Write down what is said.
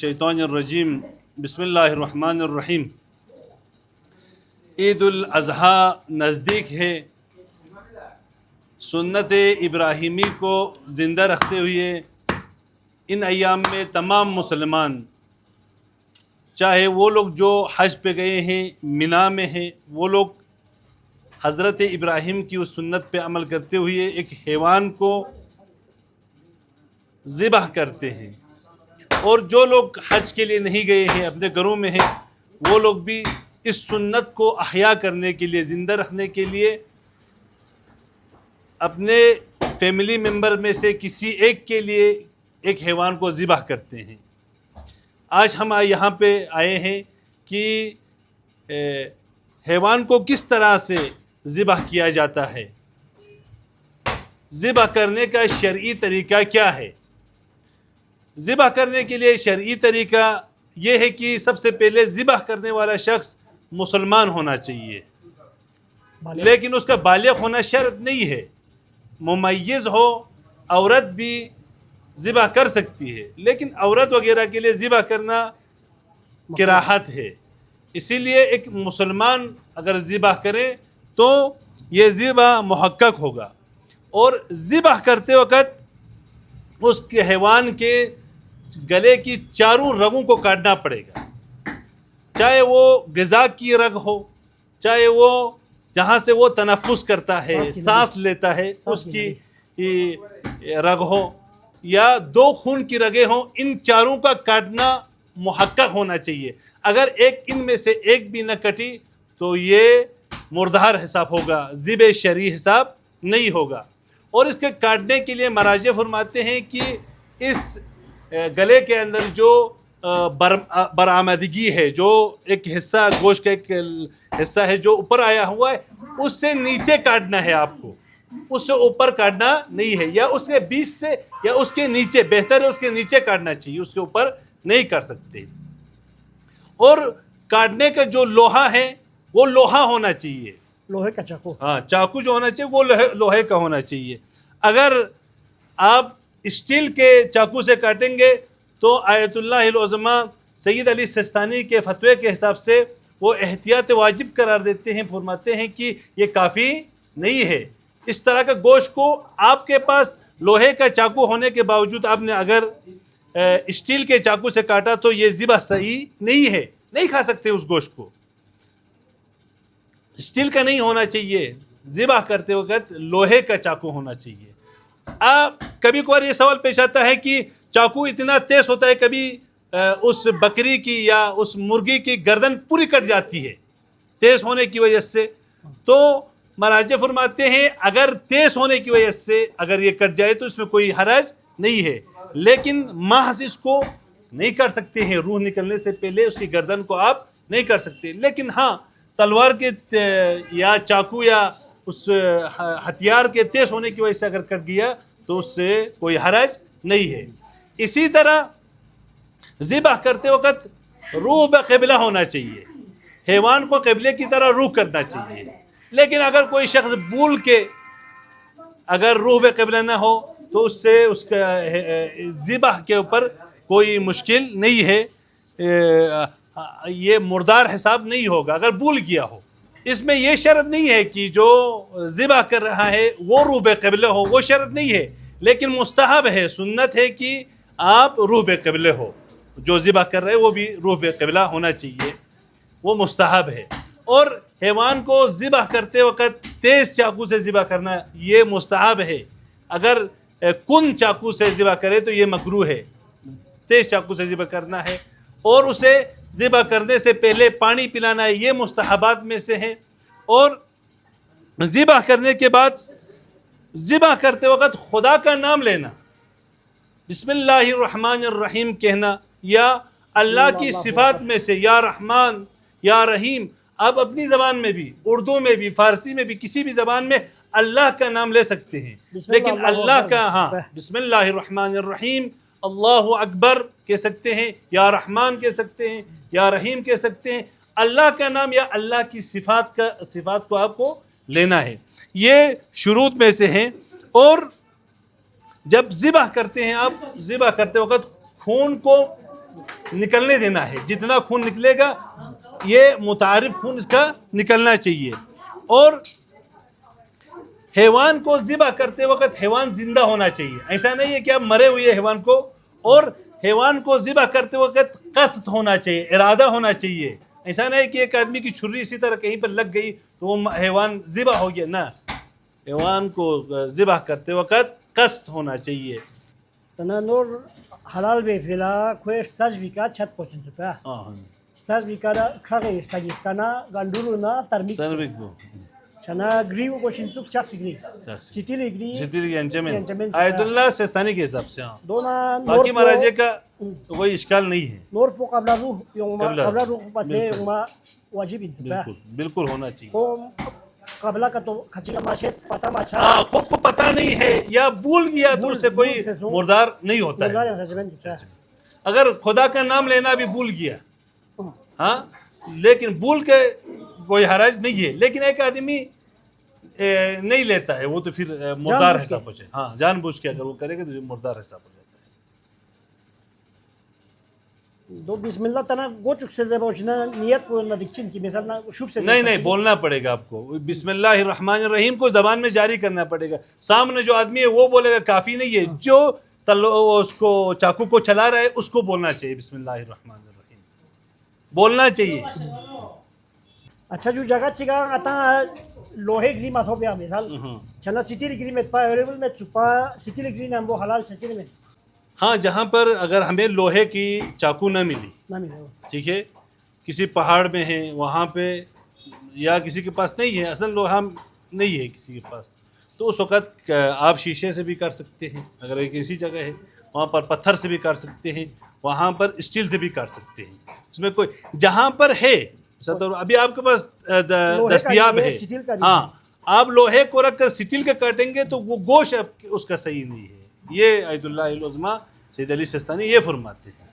شیطان الرجیم بسم اللہ الرحمن الرحیم۔ عید الاضحیٰ نزدیک ہے۔ سنت ابراہیمی کو زندہ رکھتے ہوئے ان ایام میں تمام مسلمان، چاہے وہ لوگ جو حج پہ گئے ہیں، مینا میں ہیں، وہ لوگ حضرت ابراہیم کی اس سنت پہ عمل کرتے ہوئے ایک حیوان کو ذبح کرتے ہیں، اور جو لوگ حج کے لیے نہیں گئے ہیں، اپنے گھروں میں ہیں، وہ لوگ بھی اس سنت کو احیا کرنے کے لیے، زندہ رکھنے کے لیے اپنے فیملی ممبر میں سے کسی ایک کے لیے ایک حیوان کو ذبح کرتے ہیں۔ آج ہم یہاں پہ آئے ہیں کہ حیوان کو کس طرح سے ذبح کیا جاتا ہے، ذبح کرنے کا شرعی طریقہ کیا ہے۔ ذبح کرنے کے لیے شرعی طریقہ یہ ہے کہ سب سے پہلے ذبح کرنے والا شخص مسلمان ہونا چاہیے، لیکن اس کا بالغ ہونا شرط نہیں ہے۔ ممیز ہو، عورت بھی ذبح کر سکتی ہے، لیکن عورت وغیرہ کے لیے ذبح کرنا کراہت ہے۔ اسی لیے ایک مسلمان اگر ذبح کرے تو یہ ذبح محقق ہوگا، اور ذبح کرتے وقت اس کے حیوان کے گلے کی چاروں رگوں کو کاٹنا پڑے گا، چاہے وہ غذا کی رگ ہو، چاہے وہ جہاں سے وہ تنفس کرتا ہے، سانس لیتا ہے، اس کی رگ ہو، یا دو خون کی رگیں ہوں، ان چاروں کا کاٹنا محقق ہونا چاہیے۔ اگر ایک ان میں سے ایک بھی نہ کٹی تو یہ مردار حساب ہوگا، ذبح شرعی حساب نہیں ہوگا۔ اور اس کے کاٹنے کے لیے مراجع فرماتے ہیں کہ اس گلے کے اندر جو برآمدگی ہے، جو ایک حصہ گوشت کا ایک حصہ ہے جو اوپر آیا ہوا ہے، اس سے نیچے کاٹنا ہے آپ کو، اس سے اوپر کاٹنا نہیں ہے، یا اس کے بیچ سے یا اس کے نیچے، بہتر ہے اس کے نیچے کاٹنا چاہیے، اس کے اوپر نہیں کاٹ سکتے۔ اور کاٹنے کا جو لوہا ہے وہ لوہا ہونا چاہیے، لوہے کا چاقو، ہاں چاقو جو ہونا چاہیے وہ لوہے کا ہونا چاہیے۔ اگر آپ اسٹیل کے چاقو سے کاٹیں گے تو آیت اللہ العظمہ سید علی سستانی کے فتوے کے حساب سے وہ احتیاط واجب قرار دیتے ہیں، فرماتے ہیں کہ یہ کافی نہیں ہے۔ اس طرح کا گوشت کو آپ کے پاس لوہے کا چاقو ہونے کے باوجود آپ نے اگر اسٹیل کے چاقو سے کاٹا تو یہ ذبح صحیح نہیں ہے، نہیں کھا سکتے اس گوشت کو۔ اسٹیل کا نہیں ہونا چاہیے، ذبح کرتے وقت لوہے کا چاقو ہونا چاہیے۔ کبھی کبھار یہ سوال پیش آتا ہے کہ چاقو اتنا تیز ہوتا ہے، کبھی اس بکری کی یا اس مرغی کی گردن پوری کٹ جاتی ہے تیز ہونے کی وجہ سے۔ تو مراجع فرماتے ہیں اگر تیز ہونے کی وجہ سے اگر یہ کٹ جائے تو اس میں کوئی حرج نہیں ہے، لیکن محض اس کو نہیں کر سکتے ہیں، روح نکلنے سے پہلے اس کی گردن کو آپ نہیں کر سکتے۔ لیکن ہاں تلوار کے یا چاقو یا اس ہتھیار کے تیز ہونے کی وجہ سے اگر کٹ گیا تو اس سے کوئی حرج نہیں ہے۔ اسی طرح ذبح کرتے وقت روح بقبلہ ہونا چاہیے، حیوان کو قبلے کی طرح روح کرنا چاہیے۔ لیکن اگر کوئی شخص بھول کے اگر روح بقبلہ نہ ہو تو اس سے اس کا ذبح کے اوپر کوئی مشکل نہیں ہے، یہ مردار حساب نہیں ہوگا اگر بھول گیا ہو۔ اس میں یہ شرط نہیں ہے کہ جو ذبح کر رہا ہے وہ روح قبلہ ہو، وہ شرط نہیں ہے، لیکن مستحب ہے، سنت ہے کہ آپ روح قبلہ ہو، جو ذبح کر رہے وہ بھی روح قبلہ ہونا چاہیے، وہ مستحب ہے۔ اور حیوان کو ذبح کرتے وقت تیز چاقو سے ذبح کرنا یہ مستحب ہے، اگر کن چاقو سے ذبح کرے تو یہ مکروہ ہے، تیز چاقو سے ذبح کرنا ہے۔ اور اسے ذبح کرنے سے پہلے پانی پلانا ہے، یہ مستحبات میں سے ہے۔ اور ذبح کرنے کے بعد ذبح کرتے وقت خدا کا نام لینا، بسم اللہ الرحمن الرحیم کہنا، یا اللہ کی صفات میں سے یا رحمان یا رحیم، آپ اپنی زبان میں بھی، اردو میں بھی، فارسی میں بھی، کسی بھی زبان میں اللہ کا نام لے سکتے ہیں، لیکن اللہ کا بسم اللہ الرحمن الرحیم، اللہ اکبر کہہ سکتے ہیں، یا رحمان کہہ سکتے ہیں، یا رحیم کہہ سکتے ہیں۔ اللہ کا نام یا اللہ کی صفات کو آپ کو لینا ہے، یہ شروط میں سے ہیں۔ اور جب ذبح کرتے ہیں آپ، ذبح کرتے وقت خون کو نکلنے دینا ہے، جتنا خون نکلے گا یہ متعارف خون اس کا نکلنا چاہیے. اور حیوان کو ذبح کرتے وقت حیوان زندہ ہونا چاہیے، ایسا نہیں ہے کہ آپ مرے ہوئے حیوان کو. اور حیوان کو ذبح کرتے وقت قصد ہونا چاہیے، ارادہ ہونا چاہیے. ایسا نہیں کہ ایک آدمی کی چھری اسی طرح کہیں پر لگ گئی تو وہ حیوان ذبح ہو گیا، نہ، حیوان کو ذبح کرتے وقت قصد ہونا چاہیے. تنا نور halal be fila kwe staj vika chat pochin suka staj vika da khage stajistana gandulu na tarmik تنبیک کو chana griu pochin suk chak sigri sitili gri شدید انجمن آیت اللہ سیستانی کے حساب سے. ہاں dona باقی مراجع کا کوئی اشکال نہیں ہے. nor po qabla ruh yung qabla ruh pase ma wajib insuka بالکل بالکل ہونا چاہیے. ko qabla ka to khachila ma shet pata ma cha ہاں خود کو پتہ نہیں ہے یا بھول گیا تو اس سے کوئی مردار نہیں ہوتا ہے. اگر خدا کا نام لینا بھی بھول گیا ہاں لیکن بھول کے کوئی حرج نہیں ہے، لیکن ایک آدمی نہیں لیتا ہے وہ تو پھر مردار حساب ہو جائے. ہاں جان بوجھ کے اگر وہ کرے گا تو مردار حساب ہو جاتا ہے. دو بسم اللہ تنا گوچک سے زبوچنا نیت کو نہ دکچن کی مثلا شوب سے نہیں بولنا پڑے گا آپ کو. بسم اللہ الرحمن الرحیم کو زبان میں جاری کرنا پڑے گا. سامنے جو آدمی ہے وہ بولے گا کافی نہیں ہے، جو اس کو چاقو کو چلا رہا ہے اس کو بولنا چاہیے بسم اللہ الرحمن الرحیم بولنا چاہیے. اچھا جو جگہ چگا آتا لوہے گری ماتھو پہ مثال چھنا سٹیل گری میں پا اویلیبل میں چپا سٹیل گری نام وہ حلال سچل میں. ہاں جہاں پر اگر ہمیں لوہے کی چاقو نہ ملی، ٹھیک ہے، کسی پہاڑ میں ہیں وہاں پہ یا کسی کے پاس نہیں ہے، اصل لوہا نہیں ہے کسی کے پاس، تو اس وقت آپ شیشے سے بھی کر سکتے ہیں. اگر ایک ایسی جگہ ہے وہاں پر پتھر سے بھی کر سکتے ہیں، وہاں پر اسٹیل سے بھی کر سکتے ہیں. اس میں کوئی جہاں پر ہے ابھی آپ کے پاس دستیاب ہے، ہاں آپ لوہے کو رکھ کر اسٹیل کا کاٹیں گے تو وہ گوشت اس کا صحیح نہیں ہے. یہ آیت اللہ العظمیٰ سید علی سیستانی یہ فرماتے ہیں.